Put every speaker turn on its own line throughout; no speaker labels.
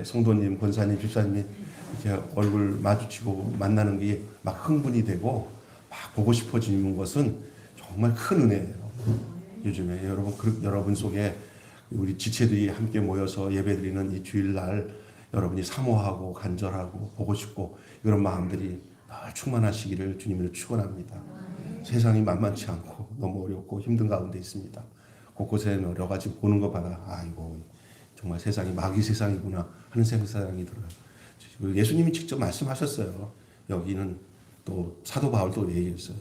성도님, 권사님, 집사님이 이렇게 얼굴 마주치고 만나는 게 막 흥분이 되고 막 보고 싶어지는 것은 정말 큰 은혜예요. 요즘에 여러분 속에 우리 지체들이 함께 모여서 예배드리는 이 주일날 여러분이 사모하고 간절하고 보고 싶고 이런 마음들이 늘 충만하시기를 주님으로 축원합니다. 세상이 만만치 않고 너무 어렵고 힘든 가운데 있습니다. 곳곳에 여러 가지 보는 것마다 아이고 정말 세상이 마귀 세상이구나 하는 생각이 들어요. 예수님이 직접 말씀하셨어요. 여기는 또 사도 바울도 얘기했어요.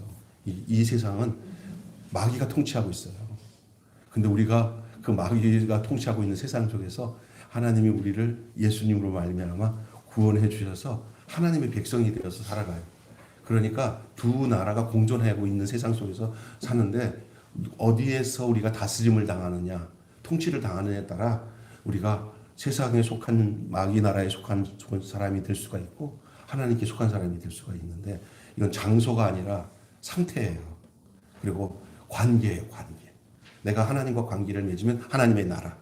이 세상은 마귀가 통치하고 있어요. 근데 우리가 그 마귀가 통치하고 있는 세상 속에서 하나님이 우리를 예수님으로 말미암아 구원해 주셔서 하나님의 백성이 되어서 살아가요. 그러니까 두 나라가 공존하고 있는 세상 속에서 사는데 어디에서 우리가 다스림을 당하느냐, 통치를 당하느냐에 따라 우리가 세상에 속한 마귀 나라에 속한 사람이 될 수가 있고 하나님께 속한 사람이 될 수가 있는데 이건 장소가 아니라 상태예요. 그리고 관계예요, 관계. 내가 하나님과 관계를 맺으면 하나님의 나라.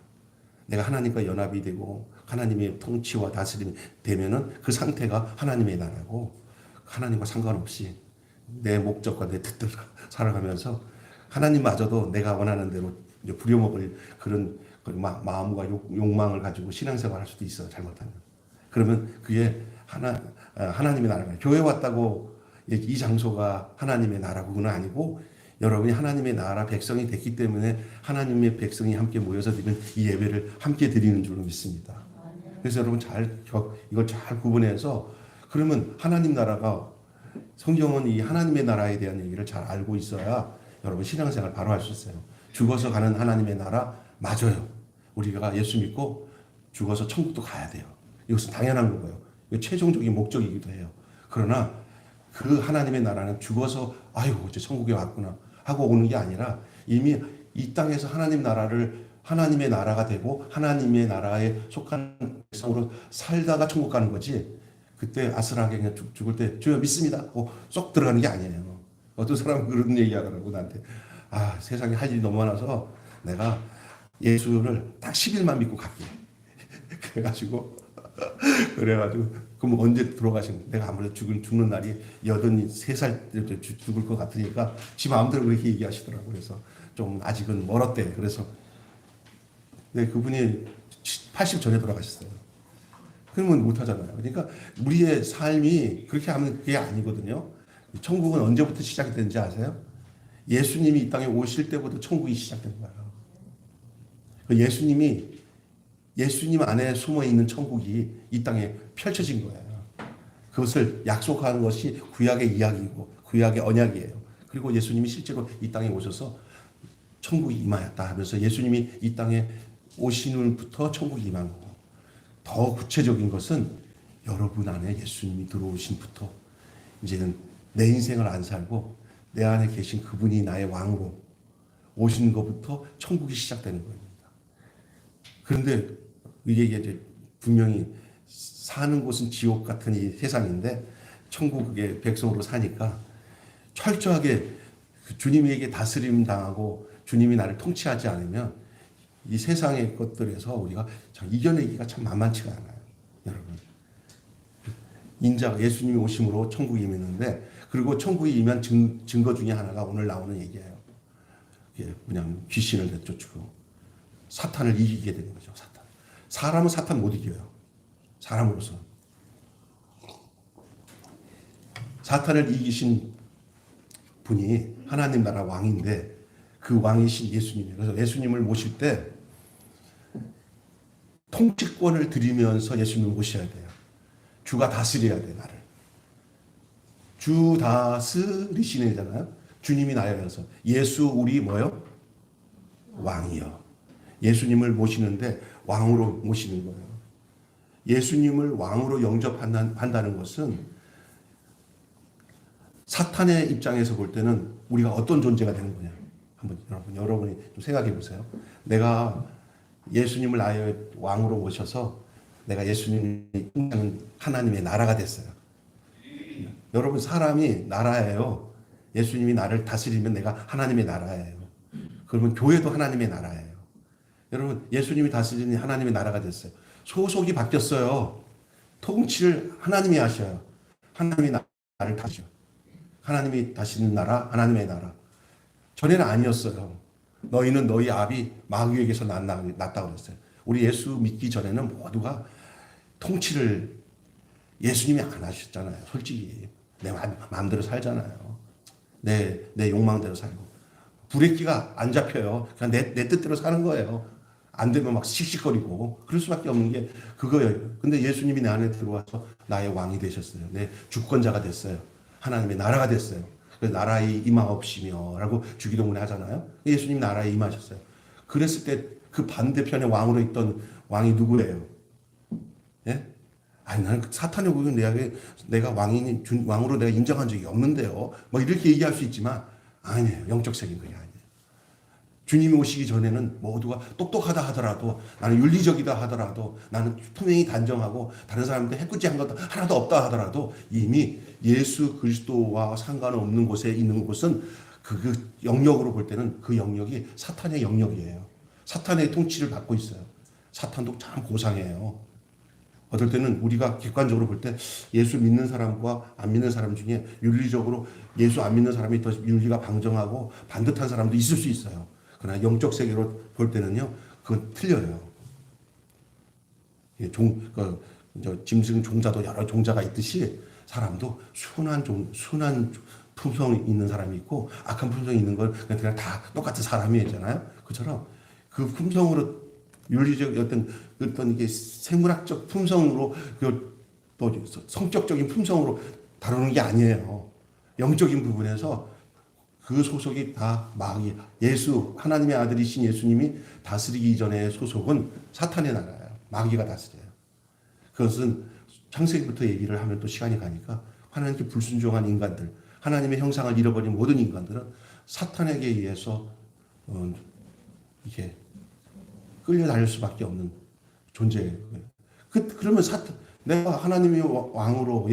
내가 하나님과 연합이 되고 하나님의 통치와 다스림이 되면은 그 상태가 하나님의 나라고 하나님과 상관없이 내 목적과 내 뜻대로 살아가면서 하나님마저도 내가 원하는 대로 부려먹을 그런 마음과 욕망을 가지고 신앙생활 할 수도 있어요. 잘못하면. 그러면 그게 하나님의 나라가 교회 왔다고 이 장소가 하나님의 나라 그건 아니고 여러분이 하나님의 나라 백성이 됐기 때문에 하나님의 백성이 함께 모여서 드리는 이 예배를 함께 드리는 줄로 믿습니다. 그래서 여러분 이걸 잘 구분해서 그러면 하나님 나라가 성경은 이 하나님의 나라에 대한 얘기를 잘 알고 있어야 여러분 신앙생활 바로 할 수 있어요. 죽어서 가는 하나님의 나라 맞아요. 우리가 예수 믿고 죽어서 천국도 가야 돼요. 이것은 당연한 거고요. 이거 최종적인 목적이기도 해요. 그러나 그 하나님의 나라는 죽어서 아이고 이제 천국에 왔구나 하고 오는 게 아니라 이미 이 땅에서 하나님의 나라가 되고 하나님의 나라에 속한 백성으로 살다가 천국 가는 거지. 그때 아슬하게 그냥 죽을 때 주여 믿습니다 하고 쏙 들어가는 게 아니에요. 어떤 사람은 그런 얘기 하더라고 나한테. 세상에 할 일이 너무 많아서 내가 예수를 딱 10일만 믿고 갈게. 그래가지고 그럼 언제 들어가신? 내가 아무래도 죽는 날이 83살 죽을 것 같으니까 지 마음대로 그렇게 얘기하시더라고. 그래서 좀 아직은 멀었대. 그래서 그분이 80 전에 돌아가셨어요. 그러면 못하잖아요. 그러니까 우리의 삶이 그렇게 하면 그게 아니거든요. 천국은 언제부터 시작이 되는지 아세요? 예수님이 이 땅에 오실 때부터 천국이 시작된 거예요. 예수님 안에 숨어 있는 천국이 이 땅에 펼쳐진 거예요. 그것을 약속하는 것이 구약의 이야기이고 구약의 언약이에요. 그리고 예수님이 실제로 이 땅에 오셔서 천국이 임하였다 하면서 예수님이 이 땅에 오시는부터 천국이 임한 거고 더 구체적인 것은 여러분 안에 예수님이 들어오신부터 이제는 내 인생을 안 살고 내 안에 계신 그분이 나의 왕으로 오시는 것부터 천국이 시작되는 겁니다. 그런데 이게 이제 분명히 사는 곳은 지옥 같은 이 세상인데 천국의 백성으로 사니까 철저하게 주님에게 다스림 당하고 주님이 나를 통치하지 않으면 이 세상의 것들에서 우리가 참 이겨내기가 참 만만치가 않아요. 여러분. 인자가 예수님이 오심으로 천국이 임했는데 그리고 천국이 임한 증거 중에 하나가 오늘 나오는 얘기예요. 이게 그냥 귀신을 내쫓고 사탄을 이기게 되는 거죠. 사람은 사탄 못 이겨요. 사람으로서. 사탄을 이기신 분이 하나님 나라 왕인데 그 왕이신 예수님이에요. 그래서 예수님을 모실 때 통치권을 드리면서 예수님을 모셔야 돼요. 주가 다스려야 돼, 나를. 주 다스리시네잖아요. 주님이 나여서. 예수 우리 뭐요? 왕이요. 예수님을 모시는데 왕으로 모시는 거예요. 예수님을 왕으로 영접한다는 것은 사탄의 입장에서 볼 때는 우리가 어떤 존재가 되는 거냐. 한번 여러분이 좀 생각해 보세요. 내가 예수님을 나의 왕으로 모셔서 내가 예수님이 하나님의 나라가 됐어요. 여러분 사람이 나라예요. 예수님이 나를 다스리면 내가 하나님의 나라예요. 그러면 교회도 하나님의 나라예요. 여러분 예수님이 다스리니 하나님의 나라가 됐어요. 소속이 바뀌었어요. 통치를 하나님이 하셔요. 하나님이 나를 다시죠. 하나님이 다시는 나라, 하나님의 나라. 전에는 아니었어요. 너희는 너희 아비 마귀에게서 났다고 그랬어요. 우리 예수 믿기 전에는 모두가 통치를 예수님이 안 하셨잖아요. 솔직히 내 마음대로 살잖아요. 내 욕망대로 살고 브레이크가 안 잡혀요. 그냥 내 뜻대로 사는 거예요. 안 되면 막 씩씩거리고 그럴 수밖에 없는 게 그거예요. 근데 예수님이 내 안에 들어와서 나의 왕이 되셨어요. 내 주권자가 됐어요. 하나님의 나라가 됐어요. 그래서 나라에 임하옵시며 라고 주기도문에 하잖아요. 예수님 나라에 임하셨어요. 그랬을 때 그 반대편에 왕으로 있던 왕이 누구예요? 예? 아니, 나는 사탄의 국은 내가 왕으로 내가 인정한 적이 없는데요. 뭐 이렇게 얘기할 수 있지만, 아니에요. 영적 세계는 그게 아니에요. 주님이 오시기 전에는 모두가 똑똑하다 하더라도, 나는 윤리적이다 하더라도, 나는 품행이 단정하고, 다른 사람한테 해꾸지한 것도 하나도 없다 하더라도, 이미 예수 그리스도와 상관없는 곳에 있는 곳은 그 영역으로 볼 때는 그 영역이 사탄의 영역이에요. 사탄의 통치를 받고 있어요. 사탄도 참 고상해요. 어떨 때는 우리가 객관적으로 볼 때 예수 믿는 사람과 안 믿는 사람 중에 윤리적으로 예수 안 믿는 사람이 더 윤리가 방정하고 반듯한 사람도 있을 수 있어요. 그러나 영적 세계로 볼 때는요, 그건 틀려요. 짐승 종자도 여러 종자가 있듯이 사람도 순한 품성이 있는 사람이 있고 악한 품성이 있는 건 그냥 다 똑같은 사람이잖아요. 그처럼 그 품성으로 윤리적 어떤 이게 생물학적 품성으로 또 성격적인 품성으로 다루는 게 아니에요. 영적인 부분에서 그 소속이 다 마귀, 하나님의 아들이신 예수님이 다스리기 이전의 소속은 사탄의 나라예요. 마귀가 다스려요. 그것은 창세기부터 얘기를 하면 또 시간이 가니까 하나님께 불순종한 인간들, 하나님의 형상을 잃어버린 모든 인간들은 사탄에게 의해서 이게 끌려다닐 수밖에 없는 존재예요. 그러면 내가 하나님의 왕으로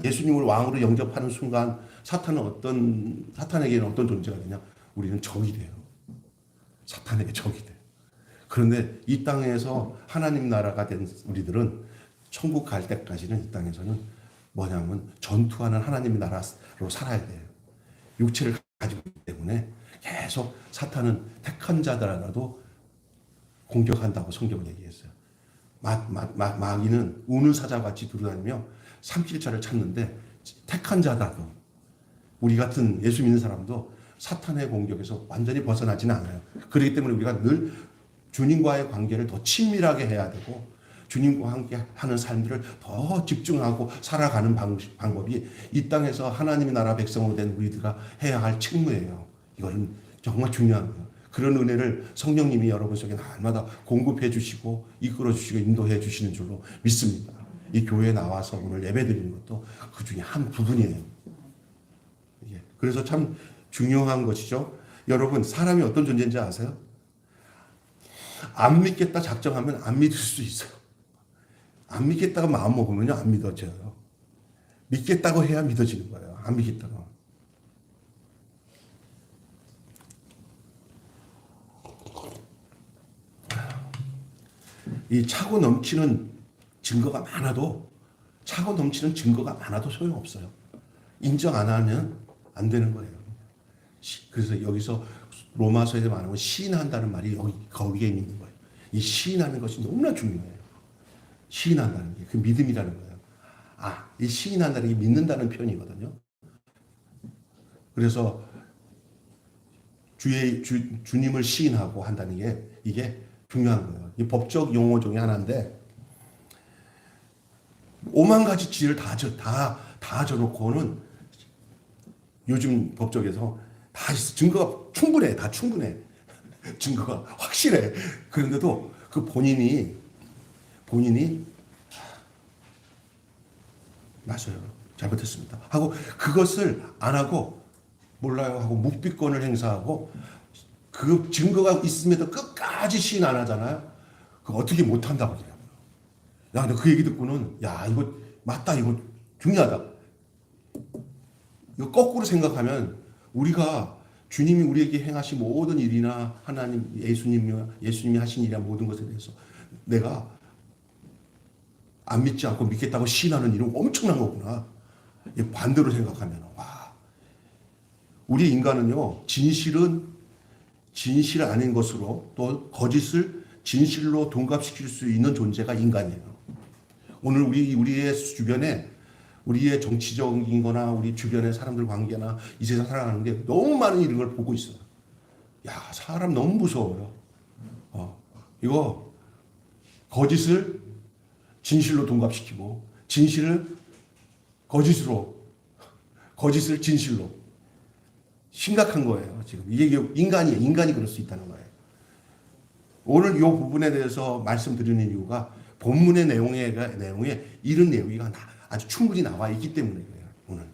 예수님을 왕으로 영접하는 순간 사탄에게는 어떤 존재가 되냐? 우리는 적이 돼요. 사탄에게 적이 돼요. 그런데 이 땅에서 하나님 나라가 된 우리들은 천국 갈 때까지는 이 땅에서는 뭐냐면 전투하는 하나님의 나라로 살아야 돼요. 육체를 가지고 있기 때문에 계속 사탄은 택한 자들하고도 공격한다고 성경은 얘기했어요. 마귀는 우는 사자같이 두루다니며 삼킬자를 찾는데 택한 자들도 우리 같은 예수 믿는 사람도 사탄의 공격에서 완전히 벗어나지는 않아요. 그렇기 때문에 우리가 늘 주님과의 관계를 더 친밀하게 해야 되고 주님과 함께 하는 삶들을 더 집중하고 살아가는 방법이 이 땅에서 하나님의 나라 백성으로 된 우리들가 해야 할 책무예요. 이거는 정말 중요한 거예요. 그런 은혜를 성령님이 여러분 속에 날마다 공급해 주시고 이끌어 주시고 인도해 주시는 줄로 믿습니다. 이 교회에 나와서 오늘 예배 드리는 것도 그 중에 한 부분이에요. 그래서 참 중요한 것이죠. 여러분, 사람이 어떤 존재인지 아세요? 안 믿겠다 작정하면 안 믿을 수 있어요. 안 믿겠다고 마음 먹으면요, 안 믿어져요. 믿겠다고 해야 믿어지는 거예요. 안 믿겠다고. 이 차고 넘치는 증거가 많아도 소용없어요. 인정 안 하면 안 되는 거예요. 그래서 여기서 로마서에 말하면 시인한다는 말이 거기에 있는 거예요. 이 시인하는 것이 너무나 중요해요. 시인한다는 게 그 믿음이라는 거예요. 이 시인한다는 게 믿는다는 표현이거든요. 그래서 주님을 시인하고 한다는 게 이게 중요한 거예요. 이 법적 용어 중에 하나인데 5만 가지 지를 다 져놓고는 요즘 법적에서 다 증거가 충분해. 다 충분해. 증거가 확실해. 그런데도 그 본인이 맞아요. 잘못했습니다. 하고 그것을 안 하고 몰라요 하고 묵비권을 행사하고 그 증거가 있음에도 끝까지 시인 안 하잖아요. 그거 어떻게 못 한다고 그러냐고요. 야, 근데 그 얘기 듣고는 이거 맞다. 이거 중요하다. 이거 거꾸로 생각하면 우리가 주님이 우리에게 행하신 모든 일이나 하나님 예수님이 하신 일이나 모든 것에 대해서 내가 안 믿지 않고 믿겠다고 시인하는 일은 엄청난 거구나. 반대로 생각하면 와, 우리 인간은요 진실 아닌 것으로 또 거짓을 진실로 동갑시킬 수 있는 존재가 인간이에요. 오늘 우리의 주변에 우리의 정치적인 거나 우리 주변의 사람들 관계나 이 세상 살아가는 게 너무 많은 이런 걸 보고 있어요. 야, 사람 너무 무서워요. 이거 거짓을 진실로 동갑시키고 진실을 거짓으로, 거짓을 진실로. 심각한 거예요. 지금 이게 인간이 그럴 수 있다는 거예요. 오늘 이 부분에 대해서 말씀드리는 이유가 본문의 내용에 이런 내용이 아주 충분히 나와 있기 때문에 그래요. 오늘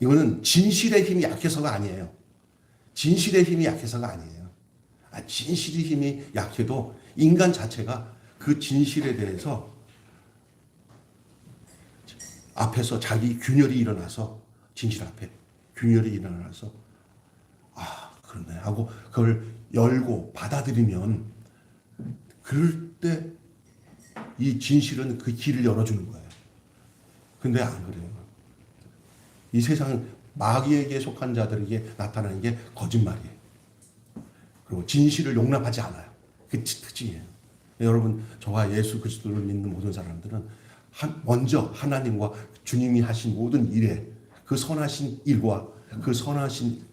이거는 진실의 힘이 약해서가 아니에요. 진실의 힘이 약해서가 아니에요. 진실의 힘이 약해도 인간 자체가 그 진실에 대해서 앞에서 자기 균열이 일어나서 진실 앞에 균열이 일어나서 그러네 하고 그걸 열고 받아들이면 그럴 때 이 진실은 그 길을 열어주는 거예요. 근데 안 그래요. 이 세상 마귀에게 속한 자들에게 나타나는 게 거짓말이에요. 그리고 진실을 용납하지 않아요. 그 특징이에요. 여러분, 저와 예수 그리스도를 믿는 모든 사람들은 먼저 하나님과 주님이 하신 모든 일에 그 선하신 일과 그 선하신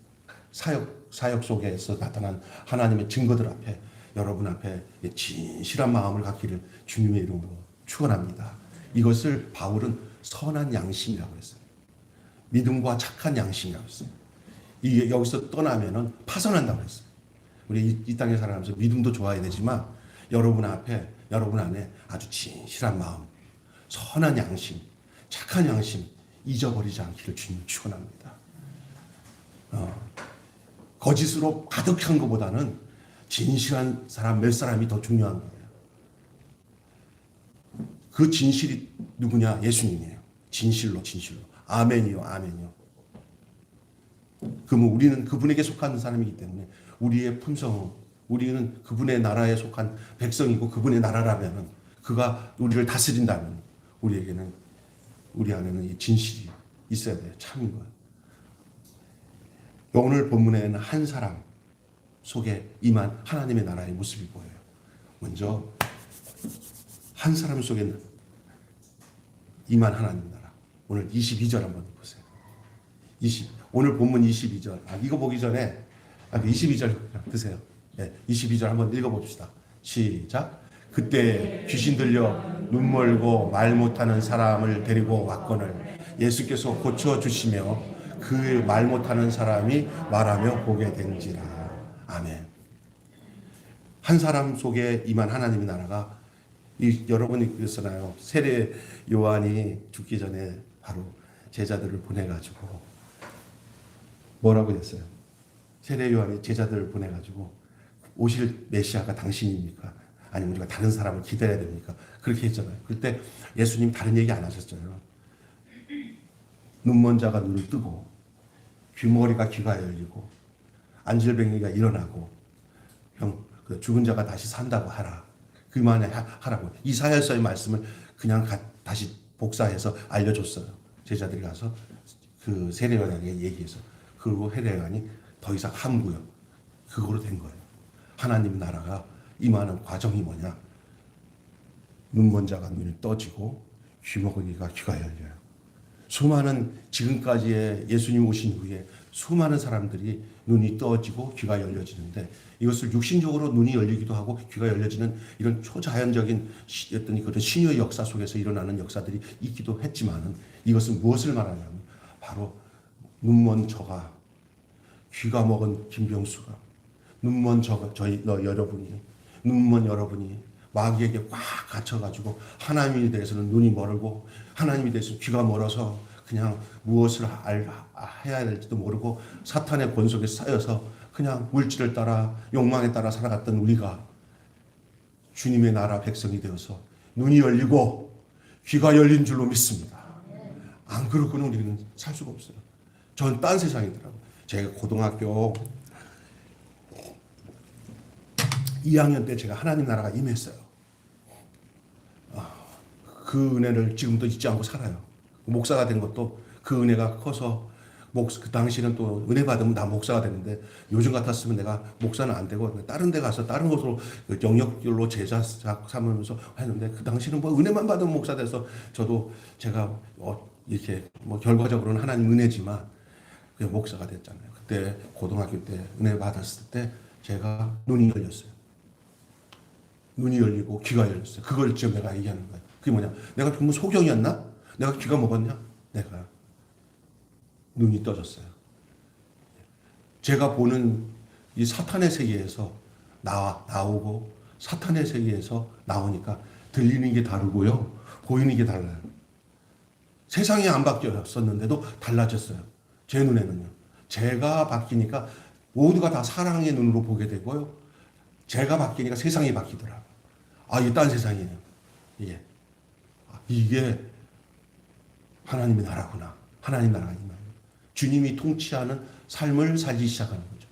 사역 속에서 나타난 하나님의 증거들 앞에 여러분 앞에 진실한 마음을 갖기를 주님의 이름으로 축원합니다. 이것을 바울은 선한 양심이라고 했어요. 믿음과 착한 양심이라고 했어요. 이게 여기서 떠나면은 파선한다고 했어요. 우리 이 땅에 살아가면서 믿음도 좋아야 되지만 여러분 앞에 여러분 안에 아주 진실한 마음, 선한 양심, 착한 양심 잊어버리지 않기를 주님 축원합니다. 거짓으로 가득한 것보다는 진실한 사람 몇 사람이 더 중요한 거예요. 그 진실이 누구냐? 예수님이에요. 진실로. 아멘이요. 그러면 우리는 그분에게 속한 사람이기 때문에 우리의 품성은 우리는 그분의 나라에 속한 백성이고 그분의 나라라면 그가 우리를 다스린다면 우리에게는 우리 안에는 이 진실이 있어야 돼요. 참인 거예요. 오늘 본문에는 한 사람 속에 임한 하나님의 나라의 모습이 보여요. 먼저 한 사람 속에 임한 하나님 나라. 오늘 22절 한번 보세요. 오늘 본문 22절. 이거 보기 전에 22절 드세요. 네, 22절 한번 읽어봅시다. 시작. 그때 귀신 들려 눈 멀고 말 못하는 사람을 데리고 왔거늘 예수께서 고쳐주시며 그 말 못하는 사람이 말하며 보게 된지라. 아멘. 한 사람 속에 임한 하나님의 나라가 여러분이 그랬잖아요. 세례 요한이 죽기 전에 바로 제자들을 보내가지고 뭐라고 했어요? 세례 요한이 제자들을 보내가지고 오실 메시아가 당신입니까? 아니면 우리가 다른 사람을 기다려야 됩니까? 그렇게 했잖아요. 그때 예수님 다른 얘기 안 하셨잖아요. 눈먼 자가 눈을 뜨고 귀머리가 귀가 열리고 안질병이가 일어나고 죽은 자가 다시 산다고 하라. 그만에 하라고. 이사야서의 말씀을 그냥 다시 복사해서 알려줬어요. 제자들이 가서 그 세례요한에게 얘기해서 그리고 세례요한이 더 이상 함구요. 그거로 된 거예요. 하나님 나라가 임하는 과정이 뭐냐? 눈먼 자가 눈이 떠지고 귀머거리가 귀가 열려요. 수많은 지금까지의 예수님 오신 후에 수많은 사람들이 눈이 떠지고 귀가 열려지는데 이것을 육신적으로 눈이 열리기도 하고 귀가 열려지는 이런 초자연적인 어떤 그런 신유의 역사 속에서 일어나는 역사들이 있기도 했지만은 이것은 무엇을 말하냐면 바로 눈먼 저가 귀가 먹은 김병수가 눈먼 눈먼 여러분이 마귀에게 꽉 갇혀가지고 하나님에 대해서는 눈이 멀고 하나님에 대해서는 귀가 멀어서 그냥 무엇을 해야 될지도 모르고 사탄의 권속에 쌓여서 그냥 물질을 따라 욕망에 따라 살아갔던 우리가 주님의 나라 백성이 되어서 눈이 열리고 귀가 열린 줄로 믿습니다. 안 그렇고는 우리는 살 수가 없어요. 전 딴 세상이더라고요. 제가 고등학교 2학년 때 제가 하나님 나라가 임했어요. 그 은혜를 지금도 잊지 않고 살아요. 목사가 된 것도 그 은혜가 커서 그 당시는 또 은혜 받으면 나 목사가 되는데 요즘 같았으면 내가 목사는 안 되고 다른 데 가서 다른 곳으로 영역별로 제자 삼으면서 했는데 그 당시는 뭐 은혜만 받으면 목사 돼서 저도 제가 이렇게 뭐 결과적으로는 하나님 은혜지만 그냥 목사가 됐잖아요. 그때 고등학교 때 은혜 받았을 때 제가 눈이 열렸어요. 눈이 열리고 귀가 열렸어요. 그걸 지금 내가 얘기하는 거예요. 그게 뭐냐? 내가 정말 소경이었나? 내가 귀가 먹었냐? 내가 눈이 떠졌어요. 제가 보는 이 사탄의 세계에서 나오고 사탄의 세계에서 나오니까 들리는 게 다르고요. 보이는 게 달라요. 세상이 안 바뀌었었는데도 달라졌어요. 제 눈에는요. 제가 바뀌니까 모두가 다 사랑의 눈으로 보게 되고요. 제가 바뀌니까 세상이 바뀌더라고요. 아, 이게 딴 세상이에요. 이게 하나님의 나라구나. 하나님 나라구나. 주님이 통치하는 삶을 살기 시작하는 거죠.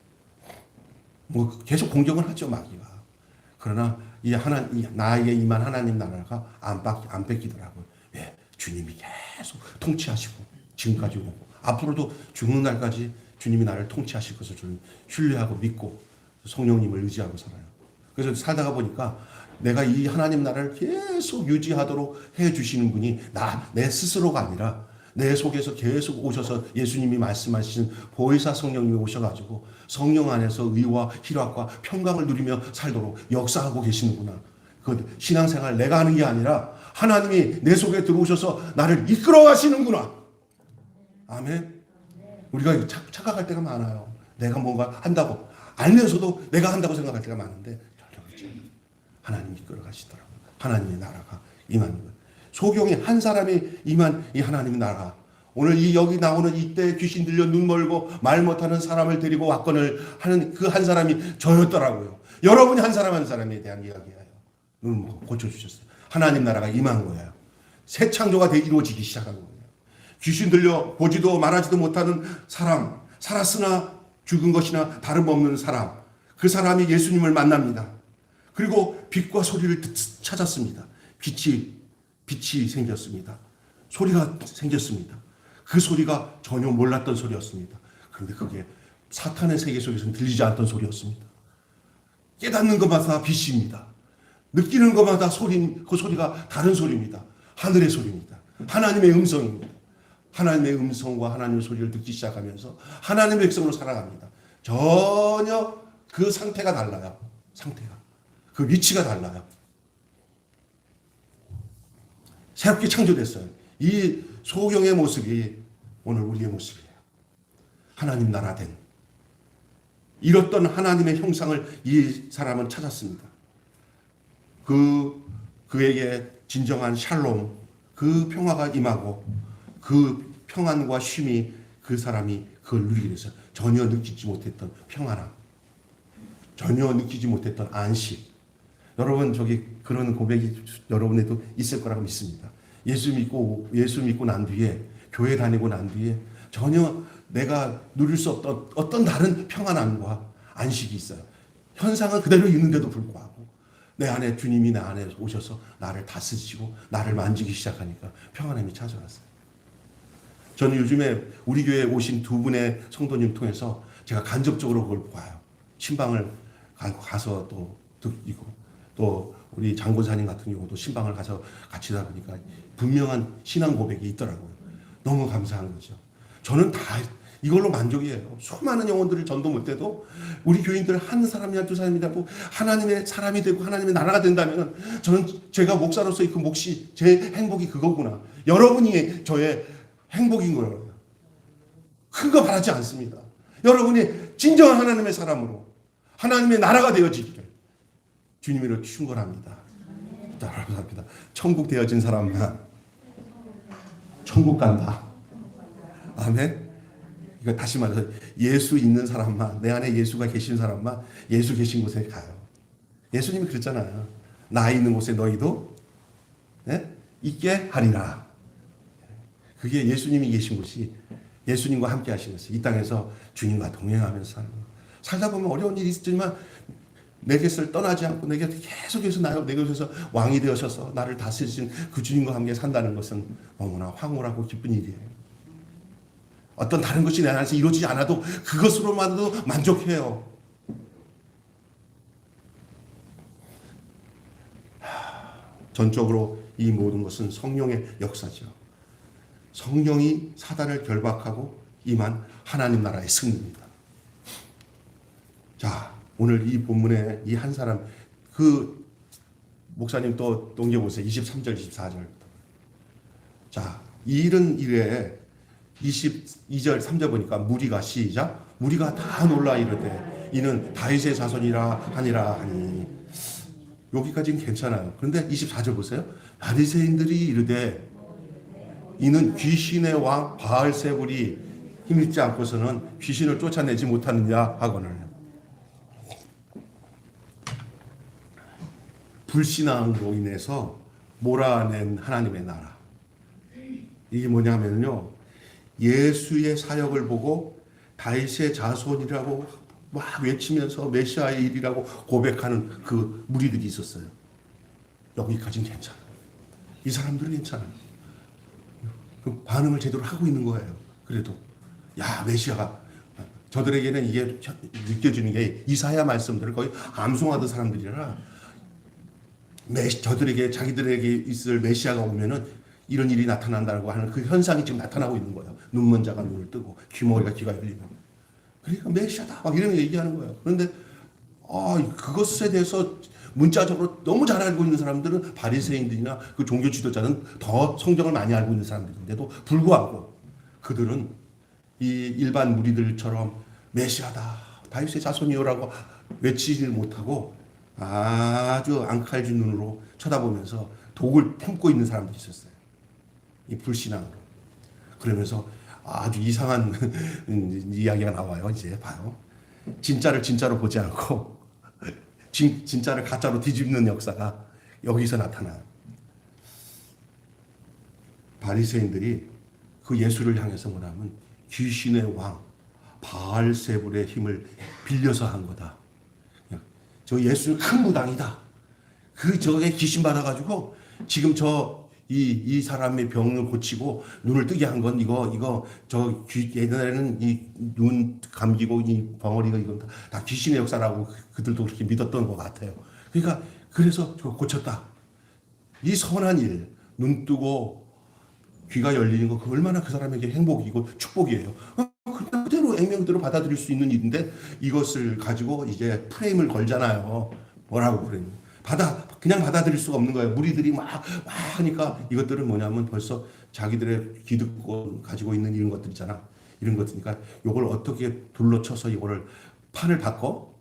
뭐 계속 공격을 하죠, 마귀가. 그러나 나에게 임한 하나님 나라가 안 뺏기더라고요. 왜? 주님이 계속 통치하시고 지금까지 오고 앞으로도 죽는 날까지 주님이 나를 통치하실 것을 저는 신뢰하고 믿고 성령님을 의지하고 살아요. 그래서 살다가 보니까 내가 이 하나님 나라를 계속 유지하도록 해주시는 분이 내 스스로가 아니라 내 속에서 계속 오셔서 예수님이 말씀하신 보혜사 성령님이 오셔가지고 성령 안에서 의와 희락과 평강을 누리며 살도록 역사하고 계시는구나. 그 신앙생활 내가 하는 게 아니라 하나님이 내 속에 들어오셔서 나를 이끌어 가시는구나. 아멘. 우리가 착각할 때가 많아요. 내가 뭔가 한다고 알면서도 내가 한다고 생각할 때가 많은데 전혀 그렇지 않아요. 하나님이 이끌어 가시더라고요. 하나님의 나라가 임하는 거예요. 소경이 한 사람이 임한 이 하나님의 나라. 오늘 여기 나오는 이때 귀신 들려 눈 멀고 말 못하는 사람을 데리고 왔건을 하는 그 한 사람이 저였더라고요. 여러분이 한 사람 한 사람에 대한 이야기예요. 눈 고쳐주셨어요. 하나님 나라가 임한 거예요. 새 창조가 이루어지기 시작한 거예요. 귀신 들려 보지도 말하지도 못하는 사람, 살았으나 죽은 것이나 다름없는 사람, 그 사람이 예수님을 만납니다. 그리고 빛과 소리를 찾았습니다. 빛이 생겼습니다. 소리가 생겼습니다. 그 소리가 전혀 몰랐던 소리였습니다. 그런데 그게 사탄의 세계 속에서는 들리지 않던 소리였습니다. 깨닫는 것마다 빛입니다. 느끼는 것마다 그 소리가 다른 소리입니다. 하늘의 소리입니다. 하나님의 음성입니다. 하나님의 음성과 하나님의 소리를 듣기 시작하면서 하나님의 백성으로 살아갑니다. 전혀 그 상태가 달라요. 그 위치가 달라요. 새롭게 창조됐어요. 이 소경의 모습이 오늘 우리의 모습이에요. 하나님 나라 된. 잃었던 하나님의 형상을 이 사람은 찾았습니다. 그에게 진정한 샬롬, 그 평화가 임하고 그 평안과 쉼이 그 사람이 그걸 누리게 됐어요. 전혀 느끼지 못했던 평안함, 전혀 느끼지 못했던 안식. 여러분 그런 고백이 여러분에도 있을 거라고 믿습니다. 예수 믿고 난 뒤에 교회 다니고 난 뒤에 전혀 내가 누릴 수 없던 어떤 다른 평안함과 안식이 있어요. 현상은 그대로 있는데도 불구하고 내 안에 주님이 내 안에 오셔서 나를 다스리시고 나를 만지기 시작하니까 평안함이 찾아왔어요. 저는 요즘에 우리 교회에 오신 두 분의 성도님 통해서 제가 간접적으로 그걸 봐요. 신방을 가서 또 듣고 또 우리 장군사님 같은 경우도 신방을 가서 같이 하다 보니까 분명한 신앙 고백이 있더라고요. 너무 감사한 거죠. 저는 다 이걸로 만족이에요. 수많은 영혼들을 전도 못해도 우리 교인들 한 사람이나 두 사람이나 뭐 하나님의 사람이 되고 하나님의 나라가 된다면 저는 제가 목사로서의 그 몫이 제 행복이 그거구나. 여러분이 저의 행복인 거예요. 큰 거 바라지 않습니다. 여러분이 진정한 하나님의 사람으로 하나님의 나라가 되어지기를 주님으로 충고합니다. 따라합니다. 천국 되어진 사람만 천국 간다. 아멘. 이거 다시 말해서 예수 있는 사람만, 내 안에 예수가 계신 사람만 예수 계신 곳에 가요. 예수님이 그랬잖아요. 나 있는 곳에 너희도 있게 하리라. 그게 예수님이 계신 곳이 예수님과 함께 하시는 것이 이 땅에서 주님과 동행하면서 사는 거예요. 살다 보면 어려운 일이 있지만 내 곁을 떠나지 않고 내 곁에 계속해서 내 곁에서 왕이 되어셔서 나를 다스리신 그 주님과 함께 산다는 것은 너무나 황홀하고 기쁜 일이에요. 어떤 다른 것이 내 안에서 이루어지지 않아도 그것으로만도 만족해요. 전적으로 이 모든 것은 성령의 역사죠. 성령이 사단을 결박하고 임한 하나님 나라의 승리입니다. 자, 오늘 이 본문에 이 한 사람, 그 목사님 또 넘겨보세요. 23절, 24절. 자, 이 일은 이래 22절, 3절 보니까 무리가 시작. 무리가 다 놀라 이르되 이는 다윗의 자손이라 하니라 하니. 여기까지는 괜찮아요. 그런데 24절 보세요. 바리새인들이 이르되 이는 귀신의 왕 바알세불이 힘있지 않고서는 귀신을 쫓아내지 못하느냐 하거늘. 불신앙으로 인해서 몰아낸 하나님의 나라. 이게 뭐냐면요, 예수의 사역을 보고 다윗의 자손이라고 막 외치면서 메시아의 일이라고 고백하는 그 무리들이 있었어요. 여기까지는 괜찮아요. 이 사람들은 괜찮아요. 그 반응을 제대로 하고 있는 거예요. 그래도 야, 메시아가, 저들에게는 이게 느껴지는 게 이사야 말씀들을 거의 암송하던 사람들이라, 저들에게, 자기들에게 있을 메시아가 오면은 이런 일이 나타난다고 하는 그 현상이 지금 나타나고 있는 거예요. 눈먼 자가 눈을 뜨고 귀머리가 귀가 열리는. 그러니까 메시아다 막 이런 얘기하는 거예요. 그런데 그것에 대해서 문자적으로 너무 잘 알고 있는 사람들은 바리새인들이나 그 종교 지도자는 더 성경을 많이 알고 있는 사람들인데도 불구하고 그들은 이 일반 무리들처럼 메시아다, 다윗의 자손이요라고 외치지 못하고 아주 앙칼진 눈으로 쳐다보면서 독을 품고 있는 사람들이 있었어요. 이 불신앙으로. 그러면서 아주 이상한 이야기가 나와요. 이제 봐요. 진짜를 진짜로 보지 않고 진짜를 가짜로 뒤집는 역사가 여기서 나타나요. 바리새인들이 그 예수를 향해서 뭐냐면 귀신의 왕 바알세불의 힘을 빌려서 한 거다. 저 예수는 큰 무당이다. 저게 귀신 받아가지고 지금 이 사람의 병을 고치고 눈을 뜨게 한 건 옛날에는 이 눈 감기고 이 벙어리가 이건 다 귀신의 역사라고 그들도 그렇게 믿었던 것 같아요. 그러니까 그래서 고쳤다. 이 선한 일, 눈 뜨고 귀가 열리는 거, 그 얼마나 그 사람에게 행복이고 축복이에요. 그대로 액면대로 받아들일 수 있는 일인데 이것을 가지고 이제 프레임을 걸잖아요. 뭐라고 그래요? 그냥 받아들일 수가 없는 거예요. 무리들이 막 하니까 이것들은 뭐냐면 벌써 자기들의 기득권 가지고 있는 이런 것들 있잖아. 이런 것이니까 이걸 어떻게 둘러쳐서 이거를 판을 바꿔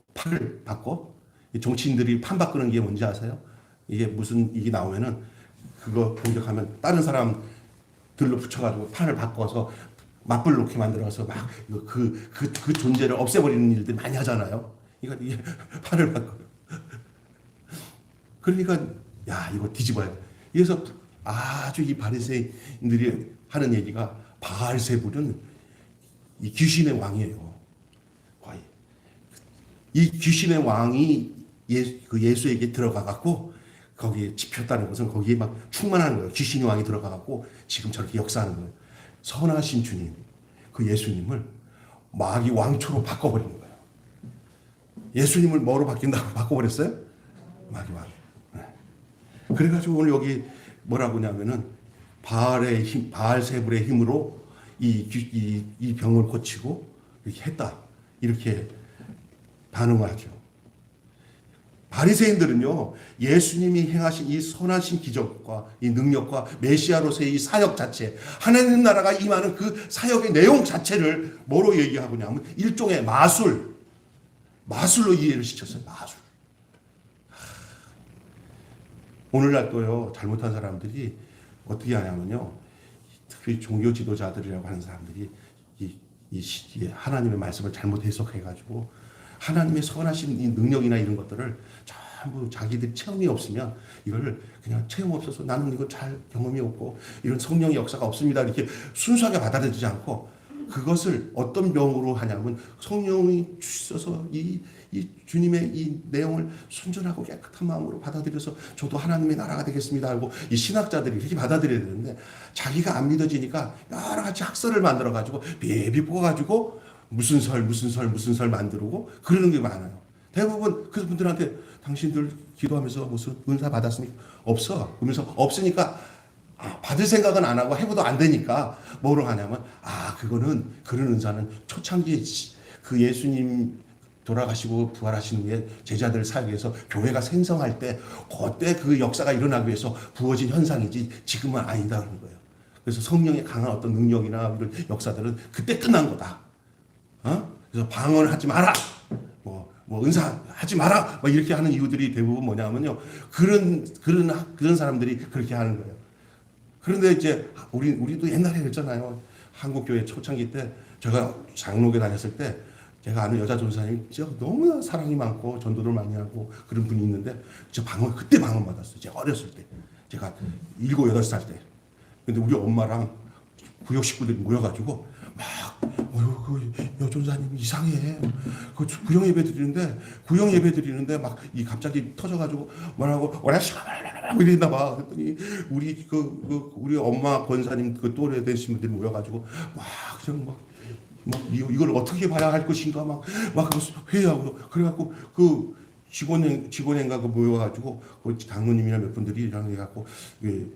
정치인들이 판 바꾸는 게 뭔지 아세요? 이게 무슨 이게 나오면은 그거 공격하면 다른 사람 들로 붙여가지고 판을 바꿔서 맞불 놓게 만들어서 막 그 존재를 없애버리는 일들 많이 하잖아요. 그러니까 이게 판을 바꿔. 그러니까 야, 이거 뒤집어야 돼. 그래서 아주 이 바리새인들이 하는 얘기가 바알세불은 이 귀신의 왕이에요. 거의. 이 귀신의 왕이 예수에게 들어가 갖고 거기에 집혔다는 것은 거기에 막 충만한 거예요. 귀신의 왕이 들어가 갖고 지금 저렇게 역사하는 거예요. 선하신 주님, 그 예수님을 마귀 왕초로 바꿔버리는 거예요. 예수님을 뭐로 바뀐다고 바꿔버렸어요? 마귀 왕. 그래가지고 오늘 여기 뭐라고 하냐면은 바알세불의 힘으로 이 병을 고치고 이렇게 했다. 이렇게 반응하죠. 바리새인들은요, 예수님이 행하신 이 선하신 기적과 이 능력과 메시아로서의 이 사역 자체, 하나님 나라가 임하는 그 사역의 내용 자체를 뭐로 얘기하고냐 하면 일종의 마술로 이해를 시켰어요. 마술. 오늘날 또요, 잘못한 사람들이 어떻게 하냐면요, 특히 종교 지도자들이라고 하는 사람들이 이 하나님의 말씀을 잘못 해석해가지고 하나님의 선하신 이 능력이나 이런 것들을 전부 자기들 체험이 없으면 이걸 그냥 체험 없어서 나는 이거 잘 경험이 없고 이런 성령의 역사가 없습니다. 이렇게 순수하게 받아들이지 않고 그것을 어떤 병으로 하냐면 성령이 주셔서 이 주님의 이 내용을 순전하고 깨끗한 마음으로 받아들여서 저도 하나님의 나라가 되겠습니다 하고 이 신학자들이 그렇게 받아들여야 되는데 자기가 안 믿어지니까 여러 가지 학설을 만들어 가지고 비비 뽑아가지고 무슨 설 만들고 그러는 게 많아요. 대부분 그 분들한테 당신들 기도하면서 무슨 은사 받았습니까? 없어. 그러면서 없으니까 받을 생각은 안 하고 해봐도 안 되니까 뭐로 하냐면 그거는 그런 은사는 초창기에 그 예수님 돌아가시고 부활하신 후에 제자들 사이에서 교회가 생성할 때 그때 그 역사가 일어나기 위해서 부어진 현상이지 지금은 아니다 그런 거예요. 그래서 성령의 강한 어떤 능력이나 이런 역사들은 그때 끝난 거다. 그래서 방언하지 마라. 뭐 은사하지 마라. 뭐 이렇게 하는 이유들이 대부분 뭐냐면요. 그런 사람들이 그렇게 하는 거예요. 그런데 이제 우리도 옛날에 그랬잖아요. 한국교회 초창기 때 제가 장로교 다녔을 때 제가 아는 여자 전사님 진짜 너무나 사랑이 많고 전도를 많이 하고 그런 분이 있는데 그때 방언 받았어요. 제가 어렸을 때. 제가 7, 8살 때. 근데 우리 엄마랑 구역 식구들이 모여가지고 그 여전사님 이상해. 그 구역 예배 드리는데 막 이 갑자기 터져가지고 뭐라고 이랬나 봐. 그랬더니 우리 엄마 권사님 그 또래 되신 분들이 모여가지고 그냥 이걸 어떻게 봐야 할 것인가 막 회의하고 그래갖고 그 직원인가 그 모여가지고 그 장로님이나 몇 분들이 이랑 해갖고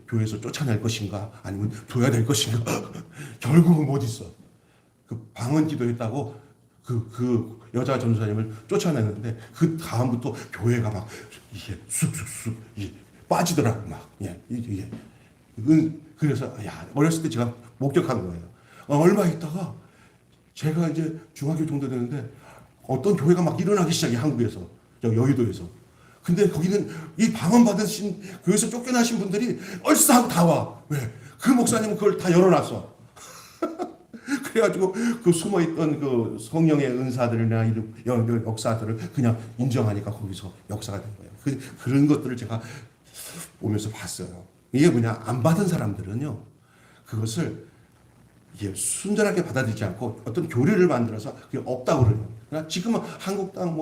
교회에서 쫓아낼 것인가 아니면 둬야 될 것인가 결국은 못 있어. 그 방언 기도했다고 그 여자 전도사님을 쫓아냈는데 그 다음부터 교회가 막 이게 쑥쑥쑥 빠지더라고 막 이게 그래서 어렸을 때 제가 목격한 거예요. 얼마 있다가 제가 이제 중학교 정도 되는데 어떤 교회가 막 일어나기 시작해 한국에서 여의도에서. 근데 거기는 이 방언 받으신 교회에서 쫓겨나신 분들이 얼싸하고 다 와. 왜? 그 목사님은 그걸 다 열어놨어. 그래가지고 그 숨어있던 그 성령의 은사들이나 이런 역사들을 그냥 인정하니까 거기서 역사가 된 거예요. 그런 것들을 제가 보면서 봤어요. 이게 뭐냐? 안 받은 사람들은요, 그것을 이게 순전하게 받아들이지 않고 어떤 교리를 만들어서 그게 없다고 그래요. 그러나 지금은 한국당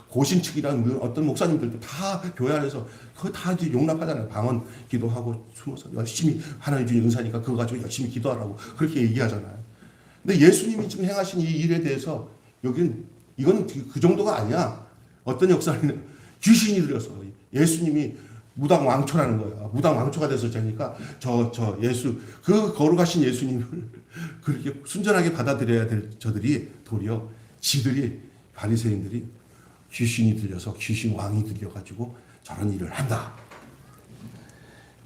고신 측이랑 어떤 목사님들도 다 교회 안에서 그거 다 이제 용납하잖아요. 방언 기도하고 숨어서 열심히 하나님 주신 은사니까 그거 가지고 열심히 기도하라고 그렇게 얘기하잖아요. 근데 예수님이 지금 행하신 이 일에 대해서 이건 그 정도가 아니야. 어떤 역사는 귀신이 들여서 예수님이 무당 왕초라는 거야. 무당 왕초가 돼서 되니까 예수 그 거룩하신 예수님을 그렇게 순전하게 받아들여야 될 저들이 도리어 지들이 바리새인들이 귀신이 들려서 귀신 왕이 들려가지고 저런 일을 한다.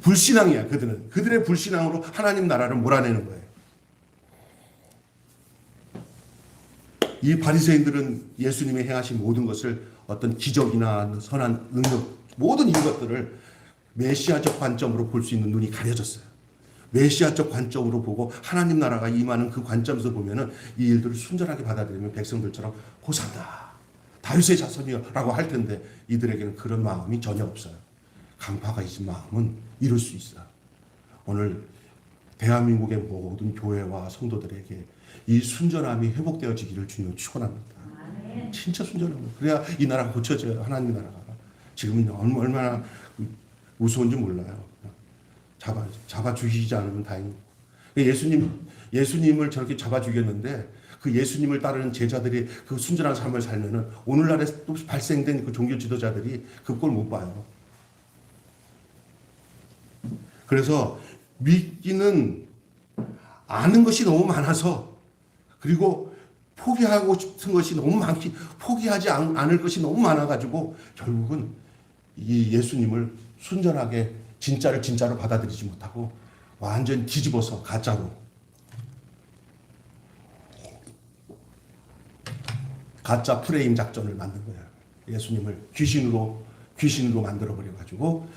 불신앙이야 그들은. 그들의 불신앙으로 하나님 나라를 몰아내는 거예요. 이 바리새인들은 예수님이 행하신 모든 것을 어떤 기적이나 선한 능력 모든 이것들을 메시아적 관점으로 볼 수 있는 눈이 가려졌어요. 메시아적 관점으로 보고 하나님 나라가 임하는 그 관점에서 보면은 이 일들을 순전하게 받아들이면 백성들처럼 호산나 다윗의 자손이라고 할 텐데 이들에게는 그런 마음이 전혀 없어요. 강파가 있는 마음은 이룰 수 있어요. 오늘 대한민국의 모든 교회와 성도들에게 이 순전함이 회복되어지기를 주님을 축원합니다. 진짜 순전함. 그래야 이 나라가 고쳐져요. 하나님 나라가. 지금은 얼마나 무서운지 몰라요. 잡아 죽이지 않으면 다행이고. 예수님을 저렇게 잡아 죽였는데 그 예수님을 따르는 제자들이 그 순전한 삶을 살면은 오늘날에 또 발생된 그 종교 지도자들이 그 꼴 못 봐요. 그래서 믿기는 아는 것이 너무 많아서 그리고 포기하고 싶은 것이 너무 포기하지 않을 것이 너무 많아가지고 결국은 이 예수님을 순전하게 진짜를 진짜로 받아들이지 못하고 완전 뒤집어서 가짜로 가짜 프레임 작전을 만든 거예요. 예수님을 귀신으로 만들어버려가지고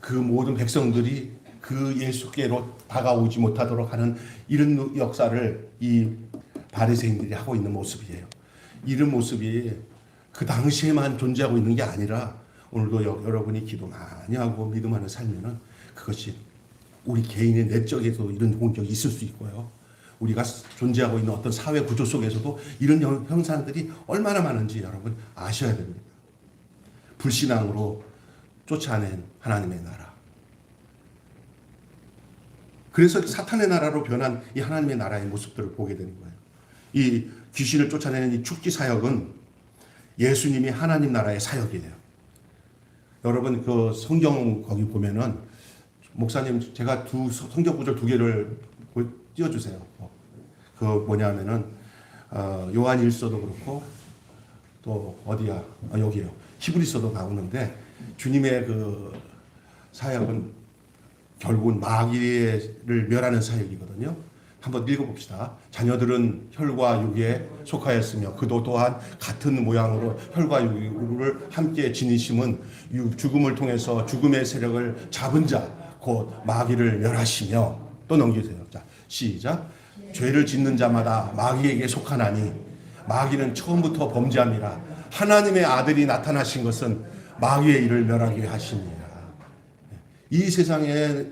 그 모든 백성들이 그 예수께로 다가오지 못하도록 하는 이런 역사를 이 바리새인들이 하고 있는 모습이에요. 이런 모습이 그 당시에만 존재하고 있는 게 아니라 오늘도 여러분이 기도 많이 하고 믿음 안에 살면은 그것이 우리 개인의 내적에도 이런 공격이 있을 수 있고요. 우리가 존재하고 있는 어떤 사회 구조 속에서도 이런 형상들이 얼마나 많은지 여러분 아셔야 됩니다. 불신앙으로 쫓아낸 하나님의 나라. 그래서 사탄의 나라로 변한 이 하나님의 나라의 모습들을 보게 되는 거예요. 이 귀신을 쫓아내는 이 축기 사역은 예수님이 하나님 나라의 사역이에요. 여러분 그 성경 거기 보면은 목사님 제가 성경 구절 2개를 띄워주세요. 그 뭐냐면은 요한 1서도 그렇고 또 어디야? 여기요. 히브리서도 나오는데 주님의 그 사역은 결국은 마귀를 멸하는 사역이거든요. 한번 읽어봅시다. 자녀들은 혈과 육에 속하였으며 그도 또한 같은 모양으로 혈과 육을 함께 지니심은 죽음을 통해서 죽음의 세력을 잡은 자 곧 마귀를 멸하시며 또 넘기세요. 자, 시작. 죄를 짓는 자마다 마귀에게 속하나니 마귀는 처음부터 범죄함이라 하나님의 아들이 나타나신 것은 마귀의 일을 멸하게 하십니다. 이 세상의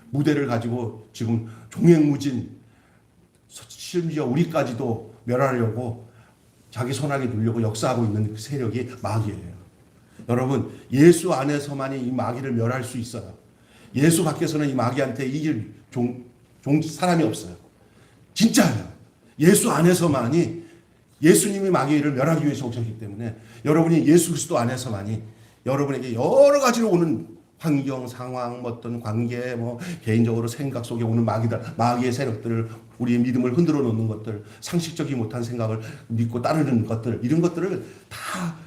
무대를 가지고 지금 종횡무진 심지어 우리까지도 멸하려고 자기 손아귀 누려고 역사하고 있는 그 세력이 마귀예요. 여러분 예수 안에서만이 이 마귀를 멸할 수 있어요. 예수 밖에서는 이 마귀한테 이길 사람이 없어요. 진짜예요. 예수 안에서만이 예수님이 마귀를 멸하기 위해서 오셨기 때문에 여러분이 예수 그리스도 안에서만이 여러분에게 여러 가지로 오는 환경, 상황, 어떤 관계, 개인적으로 생각 속에 오는 마귀의 세력들을 우리의 믿음을 흔들어 놓는 것들, 상식적이 못한 생각을 믿고 따르는 것들, 이런 것들을 다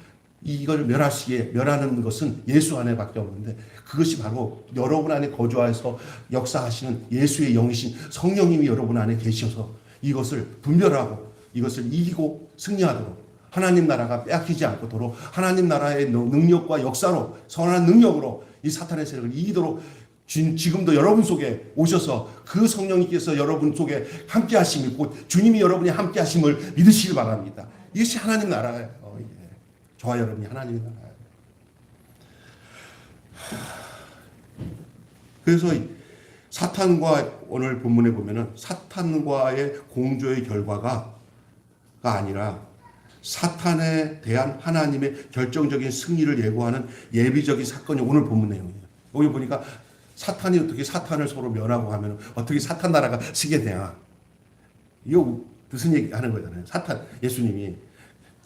이걸 멸하는 것은 예수 안에밖에 없는데 그것이 바로 여러분 안에 거주하여서 역사하시는 예수의 영이신 성령님이 여러분 안에 계셔서 이것을 분별하고 이것을 이기고 승리하도록 하나님 나라가 빼앗기지 않도록 하나님 나라의 능력과 역사로 선한 능력으로 이 사탄의 세력을 이기도록 지금도 여러분 속에 오셔서 그 성령님께서 여러분 속에 함께 하심이 곧 주님이 여러분이 함께 하심을 믿으시길 바랍니다. 이것이 하나님 나라예요. 저와 여러분이 하나님의 나라예요. 그래서 사탄과 오늘 본문에 보면은 사탄과의 공조의 결과가 아니라 사탄에 대한 하나님의 결정적인 승리를 예고하는 예비적인 사건이 오늘 본문 내용이에요. 여기 보니까 사탄이 어떻게 사탄을 서로 멸하고 하면 어떻게 사탄 나라가 쓰게 되냐. 이거 무슨 얘기 하는 거잖아요. 사탄, 예수님이.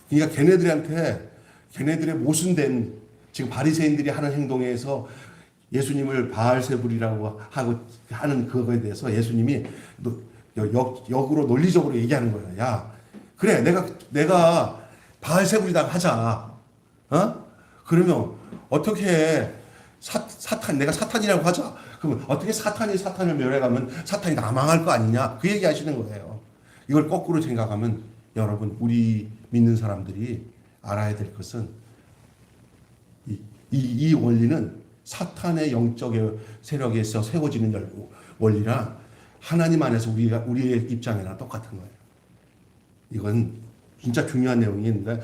그러니까 걔네들의 모순된 지금 바리새인들이 하는 행동에서 예수님을 바알세불이라고 하고 하는 그거에 대해서 예수님이 역으로 논리적으로 얘기하는 거예요. 야, 그래, 내가 바알세불이다 하자. 그러면 어떻게 내가 사탄이라고 하자. 그러면 어떻게 사탄이 사탄을 멸해가면 사탄이 다 망할 거 아니냐. 그 얘기 하시는 거예요. 이걸 거꾸로 생각하면 여러분, 우리 믿는 사람들이 알아야 될 것은 이 원리는 사탄의 영적 세력에서 세워지는 원리라 하나님 안에서 우리의 입장이랑 똑같은 거예요. 이건 진짜 중요한 내용인데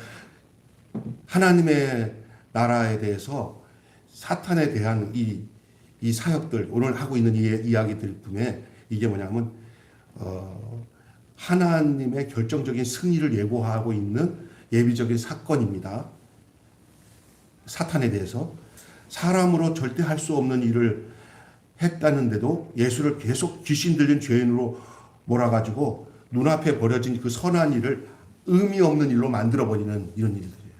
하나님의 나라에 대해서 사탄에 대한 이 사역들 오늘 하고 있는 이야기들 중에 이게 뭐냐면 하나님의 결정적인 승리를 예고하고 있는 예비적인 사건입니다. 사탄에 대해서 사람으로 절대 할 수 없는 일을 했다는데도 예수를 계속 귀신 들린 죄인으로 몰아가지고 눈앞에 벌어진 그 선한 일을 의미 없는 일로 만들어버리는 이런 일들이에요.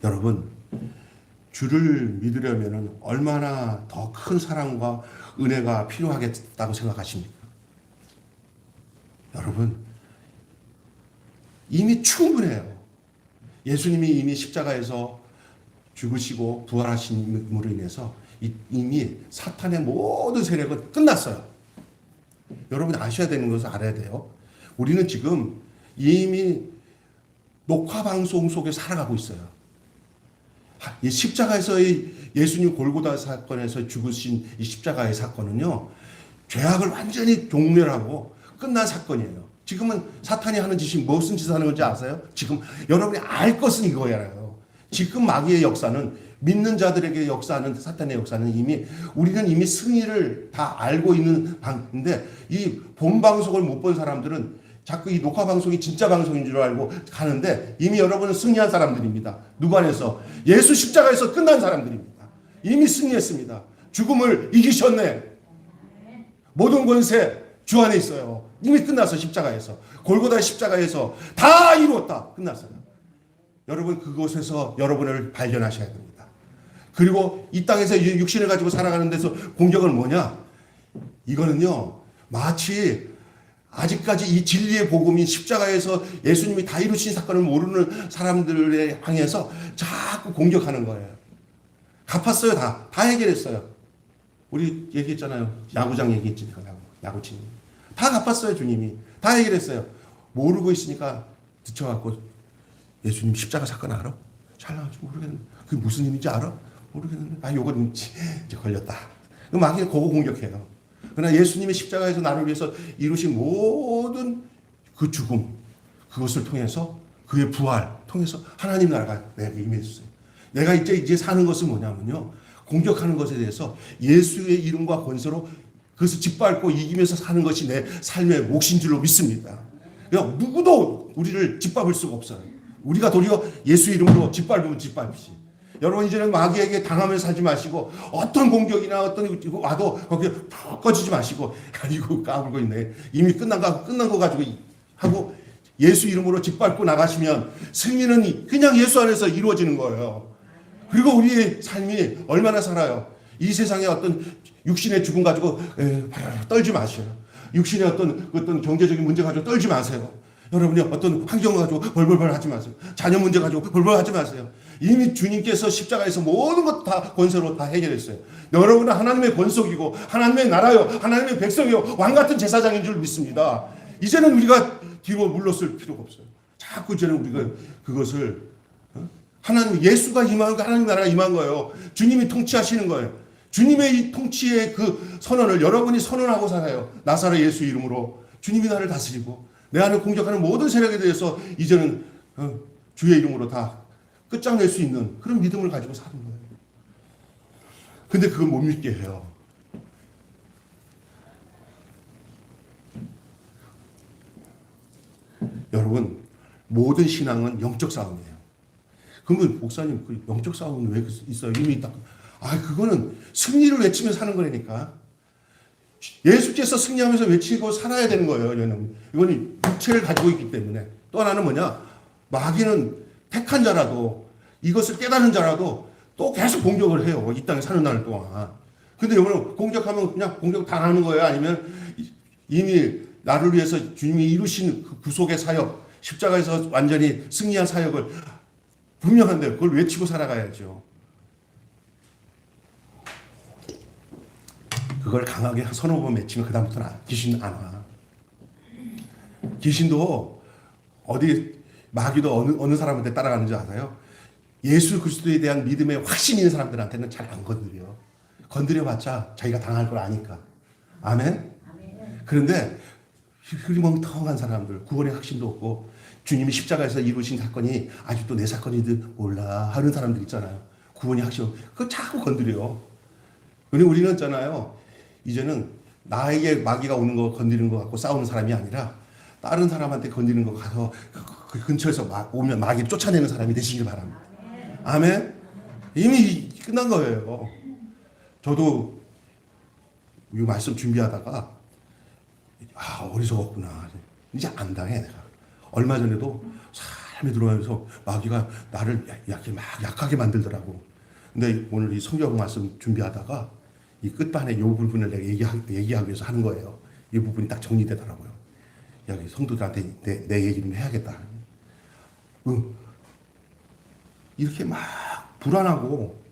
여러분, 주를 믿으려면 얼마나 더 큰 사랑과 은혜가 필요하겠다고 생각하십니까? 여러분, 이미 충분해요. 예수님이 이미 십자가에서 죽으시고 부활하심으로 인해서 이미 사탄의 모든 세력은 끝났어요. 여러분 아셔야 되는 것을 알아야 돼요. 우리는 지금 이미 녹화방송 속에 살아가고 있어요. 이 십자가에서의 예수님 골고다 사건에서 죽으신 이 십자가의 사건은요, 죄악을 완전히 종멸하고 끝난 사건이에요. 지금은 사탄이 하는 짓이 무슨 짓을 하는 건지 아세요? 지금 여러분이 알 것은 이거예요. 지금 마귀의 역사는, 믿는 자들에게 역사하는 사탄의 역사는 우리는 이미 승리를 다 알고 있는 방인데, 이 본 방송을 못 본 사람들은 자꾸 이 녹화 방송이 진짜 방송인 줄 알고 가는데, 이미 여러분은 승리한 사람들입니다. 누구 안에서? 예수 십자가에서 끝난 사람들입니다. 이미 승리했습니다. 죽음을 이기셨네. 모든 권세 주 안에 있어요. 이미 끝났어. 십자가에서, 골고다 십자가에서 다 이루었다. 끝났어요. 여러분, 그곳에서 여러분을 발견하셔야 됩니다. 그리고 이 땅에서 육신을 가지고 살아가는 데서 공격은 뭐냐? 이거는요, 마치 아직까지 이 진리의 복음인 십자가에서 예수님이 다 이루신 사건을 모르는 사람들에 향해서 자꾸 공격하는 거예요. 갚았어요. 다 해결했어요. 우리 얘기했잖아요. 야구장 얘기했잖아요. 야구팀. 다 갚았어요. 주님이. 다 해결했어요. 모르고 있으니까 늦춰갖고, 예수님 십자가 사건 알아? 잘 알지. 모르겠는데. 그게 무슨 일인지 알아? 모르겠는데. 아, 요건 이제 걸렸다. 마귀가 그거 공격해요. 그러나 예수님의 십자가에서 나를 위해서 이루신 모든 그 죽음, 그것을 통해서, 그의 부활 통해서 하나님 나라가 내게 임해졌어요. 내가 이제 사는 것은 뭐냐면요, 공격하는 것에 대해서 예수의 이름과 권세로 그것을 짓밟고 이기면서 사는 것이 내 삶의 몫인 줄로 믿습니다. 그러니까 누구도 우리를 짓밟을 수가 없어요. 우리가 도리어 예수 이름으로 짓밟으면 짓밟지. 여러분, 이제는 마귀에게 당하면서 살지 마시고, 어떤 공격이나 어떤 와도 거기에 푹 꺼지지 마시고, 아이고 까불고 있네, 이미 끝난 거 가지고 하고 예수 이름으로 짓밟고 나가시면 승리는 그냥 예수 안에서 이루어지는 거예요. 그리고 우리의 삶이 얼마나 살아요. 이 세상의 어떤 육신의 죽음 가지고 떨지 마세요. 육신의 어떤 경제적인 문제 가지고 떨지 마세요. 여러분이 어떤 환경을 가지고 벌벌벌 하지 마세요. 자녀 문제 가지고 벌벌 하지 마세요. 이미 주님께서 십자가에서 모든 것 다 권세로 다 해결했어요. 여러분은 하나님의 권속이고 하나님의 나라요, 하나님의 백성이요, 왕같은 제사장인 줄 믿습니다. 이제는 우리가 뒤로 물러설 필요가 없어요. 자꾸 이제는 우리가 그것을 하나님, 예수가 임한, 하나님 나라가 임한 거예요. 주님이 통치하시는 거예요. 주님의 이 통치의 그 선언을 여러분이 선언하고 살아요. 나사렛 예수 이름으로 주님이 나를 다스리고 내 안을 공격하는 모든 세력에 대해서 이제는 주의 이름으로 다 끝장낼 수 있는 그런 믿음을 가지고 사는 거예요. 근데 그걸 못 믿게 해요. 여러분, 모든 신앙은 영적 싸움이에요. 그러면 목사님, 그 영적 싸움은 왜 있어요? 이미 딱. 그거는 승리를 외치며 사는 거라니까. 예수께서 승리하면서 외치고 살아야 되는 거예요. 이거는 육체를 가지고 있기 때문에. 또 하나는 뭐냐? 마귀는 택한 자라도, 이것을 깨달은 자라도 또 계속 공격을 해요. 이 땅에 사는 날 동안. 근데 여러분, 공격하면 그냥 공격 당하는 거예요? 아니면 이미 나를 위해서 주님이 이루신 그 구속의 사역, 십자가에서 완전히 승리한 사역을 분명한데 그걸 외치고 살아가야죠. 그걸 강하게 서너 번 외치면 그다음부터는 귀신 안 와. 귀신도 어디, 마귀도 어느 사람한테 따라가는지 아세요? 예수 그리스도에 대한 믿음에 확신 있는 사람들한테는 잘 안 건드려. 건드려봤자 자기가 당할 걸 아니까. 아멘? 그런데 흐리멍텅한 사람들, 구원의 확신도 없고 주님이 십자가에서 이루신 사건이 아직도 내 사건인지 몰라 하는 사람들 있잖아요. 구원의 확신, 그거 자꾸 건드려. 근데 우리는 있잖아요, 이제는 나에게 마귀가 오는 거 건드리는 거 갖고 싸우는 사람이 아니라 다른 사람한테 건드리는 거 가서 그 근처에서 오면 마귀를 쫓아내는 사람이 되시길 바랍니다. 아멘? 이미 끝난 거예요. 저도 이 말씀 준비하다가 어리석었구나. 이제 안 당해 내가. 얼마 전에도 사람이 들어오면서 마귀가 나를 약하게 만들더라고. 근데 오늘 이 성경 말씀 준비하다가 이 끝판에 이 부분을 내가 얘기하기 위해서 하는 거예요. 이 부분이 딱 정리되더라고요. 여기 성도들한테 내 얘기 좀 해야겠다. 이렇게 막 불안하고,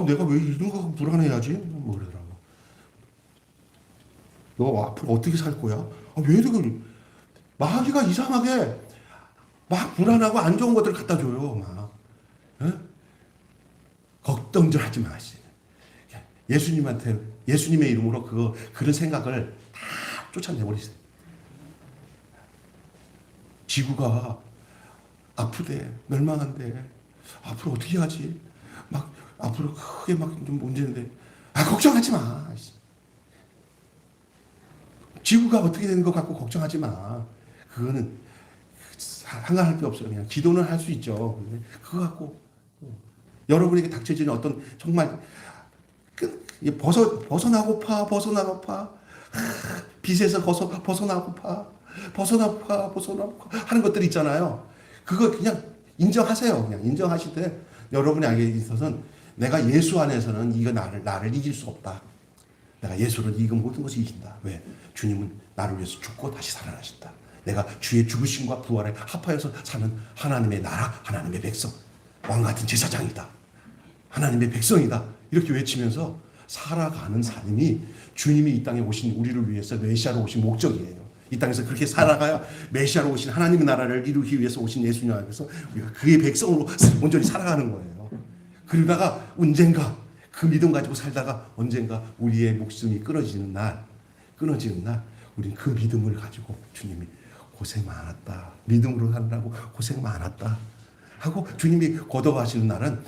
내가 왜 이런 거 불안해야지? 뭐 그러더라고. 너 앞으로 어떻게 살 거야? 왜 이렇게 마귀가 이상하게 막 불안하고 안 좋은 것들을 갖다 줘요. 막. 걱정들 하지 마세요. 예수님한테, 예수님의 이름으로 그런 생각을 다 쫓아내버리세요. 지구가 아프대, 멸망한대. 앞으로 어떻게 하지? 막 앞으로 크게 막 좀 문제인데, 걱정하지 마. 지구가 어떻게 되는 것 갖고 걱정하지 마. 그거는 상관할 게 없어요. 그냥 기도는 할 수 있죠. 근데 그거 갖고 여러분에게 닥쳐지는 어떤 정말 벗어나고파 빛에서 벗어나고파 하는 것들 있잖아요. 그거 그냥 인정하세요. 그냥 인정하시되 여러분에게 있어서는 내가 예수 안에서는 이거 나를 이길 수 없다. 내가 예수를 이긴 모든 것을 이긴다. 왜? 주님은 나를 위해서 죽고 다시 살아나신다. 내가 주의 죽으심과 부활에 합하여서 사는 하나님의 나라, 하나님의 백성, 왕같은 제사장이다. 하나님의 백성이다. 이렇게 외치면서 살아가는 삶이 주님이 이 땅에 오신 우리를 위해서 메시아로 오신 목적이에요. 이 땅에서 그렇게 살아가야 메시아로 오신 하나님의 나라를 이루기 위해서 오신 예수님 앞에서 우리가 그의 백성으로 온전히 살아가는 거예요. 그러다가 언젠가 그 믿음 가지고 살다가 언젠가 우리의 목숨이 끊어지는 날 우리는 그 믿음을 가지고 주님이 고생 많았다. 믿음으로 살라고 고생 많았다. 하고 주님이 거둬가시는 날은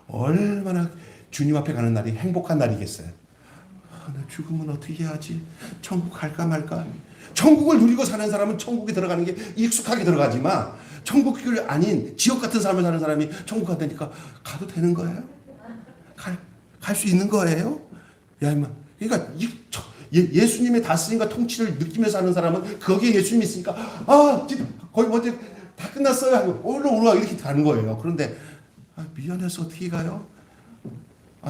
얼마나 주님 앞에 가는 날이 행복한 날이겠어요. 나 죽으면 어떻게 해야지? 천국 갈까 말까? 천국을 누리고 사는 사람은 천국에 들어가는 게 익숙하게 들어가지만 천국이 아닌 지옥 같은 삶을 사는 사람이 천국 가다니까 가도 되는 거예요? 갈 수 있는 거예요? 야, 임마. 그러니까 예수님의 다스림과 통치를 느끼면서 사는 사람은 거기에 예수님이 있으니까 거의 먼저 다 끝났어요 하고 올라와 이렇게 가는 거예요. 그런데 미안해서 어떻게 가요?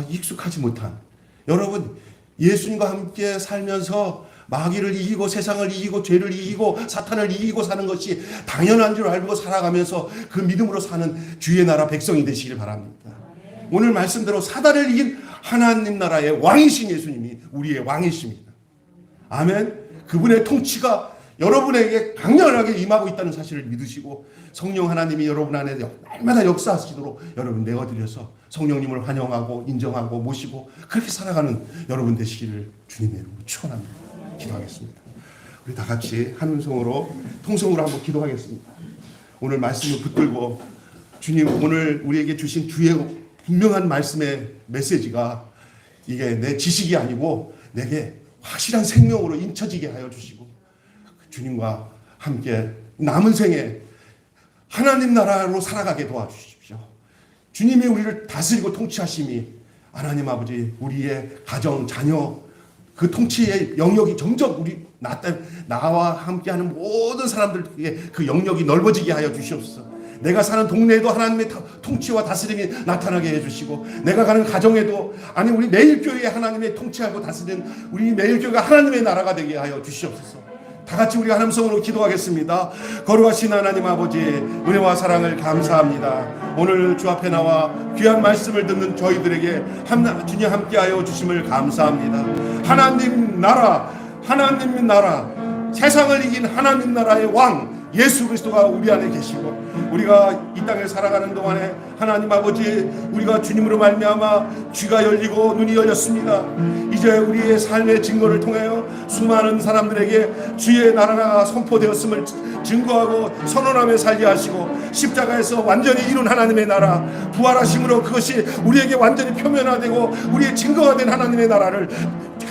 익숙하지 못한 여러분, 예수님과 함께 살면서 마귀를 이기고 세상을 이기고 죄를 이기고 사탄을 이기고 사는 것이 당연한 줄 알고 살아가면서 그 믿음으로 사는 주의 나라 백성이 되시길 바랍니다. 오늘 말씀대로 사단을 이긴 하나님 나라의 왕이신 예수님이 우리의 왕이십니다. 아멘. 그분의 통치가 여러분에게 강렬하게 임하고 있다는 사실을 믿으시고 성령 하나님이 여러분 안에 날마다 역사하시도록 여러분 내어드려서 성령님을 환영하고 인정하고 모시고 그렇게 살아가는 여러분 되시기를 주님의 이름으로 축원합니다. 기도하겠습니다. 우리 다 같이 한 음성으로 통성으로 한번 기도하겠습니다. 오늘 말씀을 붙들고 주님 오늘 우리에게 주신 주의 분명한 말씀의 메시지가 이게 내 지식이 아니고 내게 확실한 생명으로 인쳐지게 하여 주시고 주님과 함께 남은 생에 하나님 나라로 살아가게 도와주십시오. 주님이 우리를 다스리고 통치하심이 하나님 아버지 우리의 가정, 자녀 그 통치의 영역이 점점 나와 함께하는 모든 사람들에게 그 영역이 넓어지게 하여 주시옵소서. 내가 사는 동네에도 하나님의 통치와 다스림이 나타나게 해주시고 내가 가는 가정에도 우리 매일교회에 하나님의 통치하고 다스리는 우리 매일교회가 하나님의 나라가 되게 하여 주시옵소서. 다 같이 우리가 한 음성으로 기도하겠습니다. 거룩하신 하나님 아버지 은혜와 사랑을 감사합니다. 오늘 주 앞에 나와 귀한 말씀을 듣는 저희들에게 주님 함께하여 주심을 감사합니다. 하나님 나라 세상을 이긴 하나님 나라의 왕 예수 그리스도가 우리 안에 계시고 우리가 이 땅을 살아가는 동안에 하나님 아버지 우리가 주님으로 말미암아 귀가 열리고 눈이 열렸습니다. 이제 우리의 삶의 증거를 통하여 수많은 사람들에게 주의 나라가 선포되었음을 증거하고 선언하며 살게 하시고 십자가에서 완전히 이룬 하나님의 나라 부활하심으로 그것이 우리에게 완전히 표면화되고 우리의 증거가 된 하나님의 나라를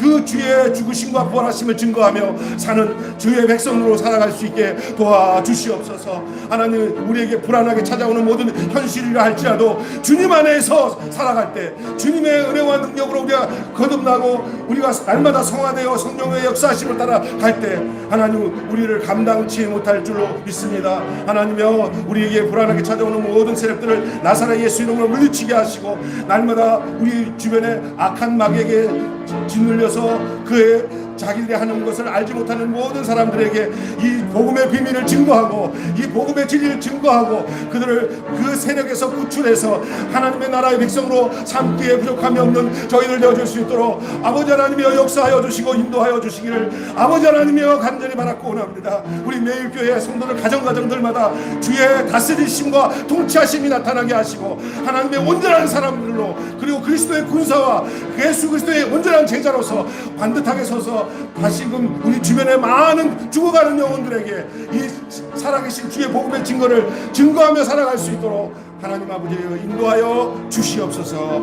그 주의 죽으심과 부활하심을 증거하며 사는 주의 백성으로 살아갈 수 있게 도와주시옵소서. 하나님 우리에게 불안하게 찾아오는 모든 현실이라 할지라도 주님 안에서 살아갈 때 주님의 은혜와 능력으로 우리가 거듭나고 우리가 날마다 성화되어 성령의 역사하심을 따라갈 때 하나님 우리를 감당치 못할 줄로 믿습니다. 하나님여 우리에게 불안하게 찾아오는 모든 세력들을 나사렛 예수 이름으로 물리치게 하시고 날마다 우리 주변에 악한 마귀에게 짓눌려서 그의 자기들이 하는 것을 알지 못하는 모든 사람들에게 이 복음의 비밀을 증거하고 이 복음의 진리를 증거하고 그들을 그 세력에서 구출해서 하나님의 나라의 백성으로 삼기에 부족함이 없는 저희들 되어줄 수 있도록 아버지 하나님이여 역사하여 주시고 인도하여 주시기를 아버지 하나님이여 간절히 바라고 원합니다. 우리 매일교회 성도들 가정가정들마다 주의 다스리심과 통치하심이 나타나게 하시고 하나님의 온전한 사람들로 그리고 그리스도의 군사와 예수 그리스도의 온전한 제자로서 반듯하게 서서 다시금 우리 주변의 많은 죽어가는 영혼들에게 이 살아계신 주의 복음의 증거를 증거하며 살아갈 수 있도록 하나님 아버지여 인도하여 주시옵소서.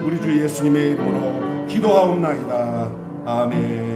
우리 주 예수님의 이름으로 기도하옵나이다. 아멘.